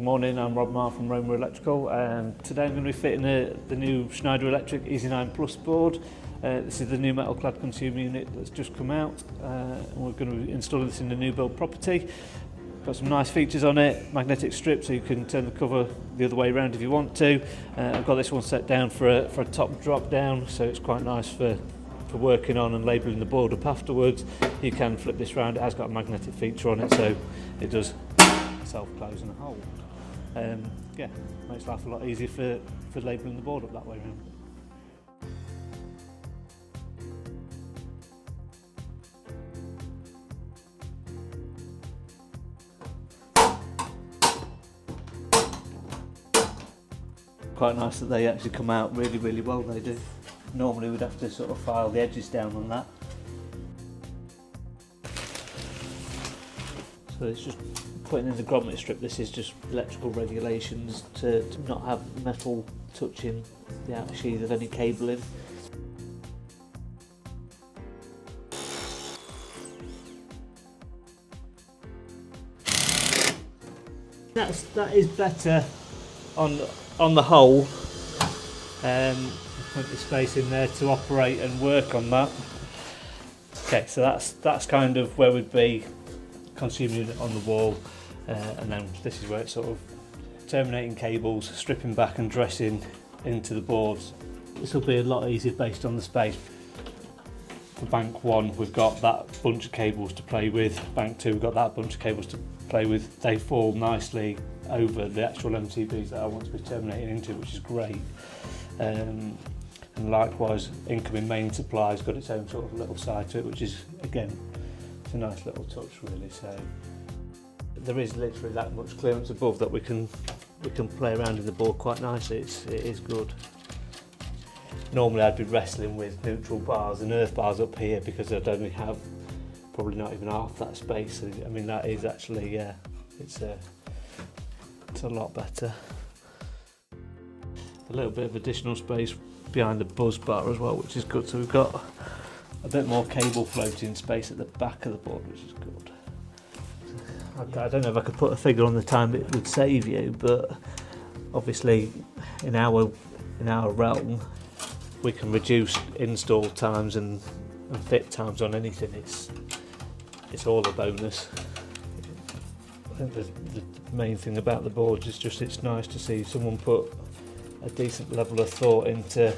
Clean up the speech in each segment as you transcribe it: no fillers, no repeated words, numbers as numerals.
morning, I'm Roma from Roma Electrical, and today I'm going to be fitting the new Schneider Electric Easy9 Plus board. This is the new metal clad consumer unit that's just come out, and we're going to be installing this in the new build property. Got some nice features on it, magnetic strip so you can turn the cover the other way around if you want to. I've got this one set down for a top drop down, so it's quite nice for working on and labelling the board up afterwards. You can flip this round, it has got a magnetic feature on it, so it does self-close and hold. Yeah, makes life a lot easier for labelling the board up that way around. Quite nice that they actually come out really well, they do. Normally we'd have to sort of file the edges down on that. So it's just putting in the grommet strip. This is just electrical regulations to not have metal touching the outer sheath of any cabling. That is better on the whole. Plenty of space in there to operate and work on that. Okay, so that's kind of where we'd be, consumer unit on the wall, and then this is where it's sort of terminating cables, stripping back and dressing into the boards. This will be a lot easier based on the space. For bank 1 we've got that bunch of cables to play with, bank 2 we've got that bunch of cables to play with. They fall nicely over the actual MCBs that I want to be terminating into, which is great. And likewise, incoming main supply's got its own sort of little side to it, which is, again, it's a nice little touch really. So there is literally that much clearance above that we can play around in the board quite nicely. It is good. Normally I'd be wrestling with neutral bars and earth bars up here because I'd only have probably not even half that space. So, I mean, that is actually, yeah, it's a lot better. A little bit of additional space behind the buzz bar as well, which is good. So we've got a bit more cable floating space at the back of the board, which is good. I don't know if I could put a figure on the time it would save you, but obviously in our realm we can reduce install times and fit times on anything. It's all a bonus. I think the main thing about the boards is just it's nice to see someone put a decent level of thought into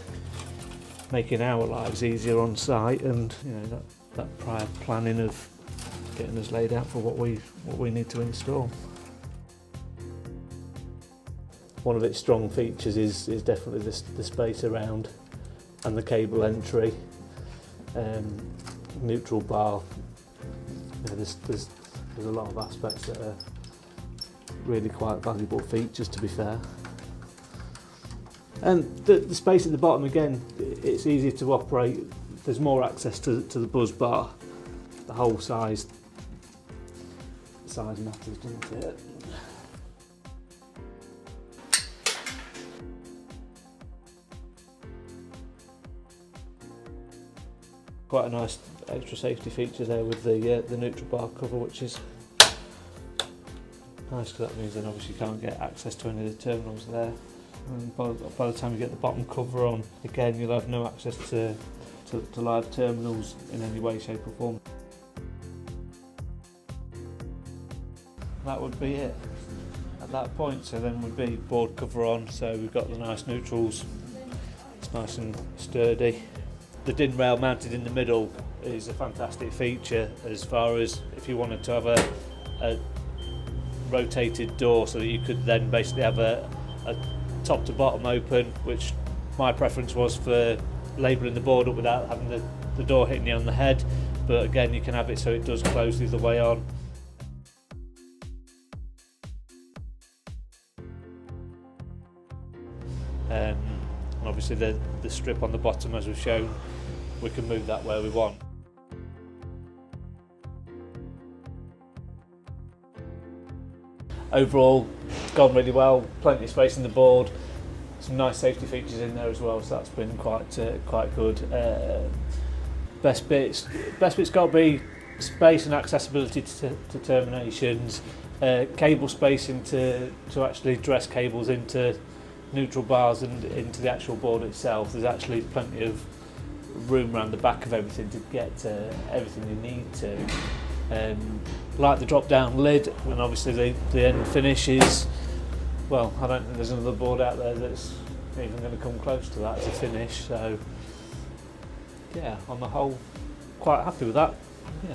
making our lives easier on site, and you know that prior planning of getting us laid out for what we need to install. One of its strong features is definitely the space around and the cable entry, neutral bar. You know, there's a lot of aspects that are really quite valuable features, to be fair. And the space at the bottom, again, it's easier to operate. There's more access to the buzz bar. The whole size matters, doesn't it? Quite a nice extra safety feature there with the neutral bar cover, which is nice because that means then obviously you can't get access to any of the terminals there. And by the time you get the bottom cover on, again you'll have no access to live terminals in any way, shape or form. That would be it at that point. So then would be board cover on, so we've got the nice neutrals, it's nice and sturdy. The DIN rail mounted in the middle is a fantastic feature as far as if you wanted to have a rotated door, so that you could then basically have a top to bottom open, which my preference was for labelling the board up without having the door hitting you on the head, but again you can have it so it does close the other way on. And obviously the strip on the bottom, as we've shown, we can move that where we want. Overall, it's gone really well, plenty of space in the board, some nice safety features in there as well, so that's been quite good. Best bit's got to be space and accessibility to terminations, cable spacing to actually dress cables into neutral bars and into the actual board itself. There's actually plenty of room around the back of everything to get everything you need to. Like the drop down lid, and obviously the end finish is, well, I don't think there's another board out there that's even going to come close to that as a finish, so yeah, on the whole, quite happy with that. Yeah.